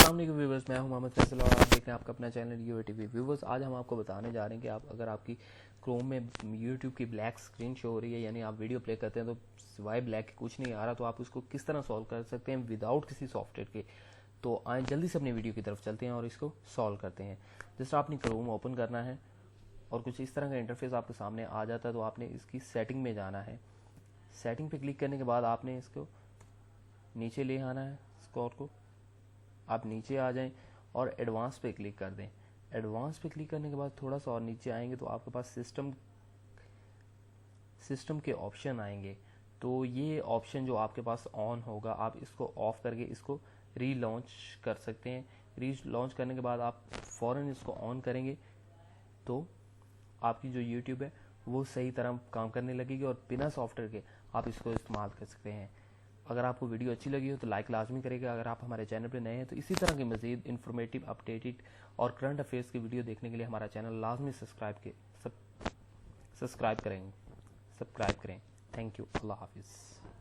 अस्सलाम वालेकुम व्यूवर्स, मैं हूं मोहम्मद फैसल और आप देख रहे हैं आपका अपना चैनल यूएटीवी। व्यूवर्स, आज हम आपको बताने जा रहे हैं कि आप अगर आपकी क्रोम में यूट्यूब की ब्लैक स्क्रीन शो हो रही है, यानी आप वीडियो प्ले करते हैं तो सिवाय ब्लैक के कुछ नहीं आ रहा, तो आप उसको किस तरह सॉल्व कर सकते हैं विदाउट किसी सॉफ्टवेयर के। तो आए जल्दी से अपनी वीडियो की तरफ चलते हैं और इसको सॉल्व करते हैं। जस्ट आपने क्रोम ओपन करना है और कुछ इस तरह का इंटरफेस आपके सामने आ जाता है, तो आपने इसकी सेटिंग में जाना है। सेटिंग पे क्लिक करने के बाद आपने इसको नीचे ले आना है, स्क्रॉल को आप नीचे आ जाएं और एडवांस पे क्लिक कर दें। एडवांस पे क्लिक करने के बाद थोड़ा सा और नीचे आएंगे तो आपके पास सिस्टम के ऑप्शन आएंगे। तो ये ऑप्शन जो आपके पास ऑन होगा, आप इसको ऑफ करके इसको रीलॉन्च कर सकते हैं। रीलॉन्च करने के बाद आप फ़ौरन इसको ऑन करेंगे तो आपकी जो यूट्यूब है वो सही तरह काम करने लगेगी और बिना सॉफ्टवेयर के आप इसको इस्तेमाल कर सकते हैं। अगर आपको वीडियो अच्छी लगी हो तो लाइक लाजमी करेगा। अगर आप हमारे चैनल पर नए हैं तो इसी तरह की मज़ीद इन्फॉर्मेटिव, अपडेटेड और करंट अफेयर्स की वीडियो देखने के लिए हमारा चैनल लाजमी सब्सक्राइब करें। Thank you. अल्लाह हाफिज़।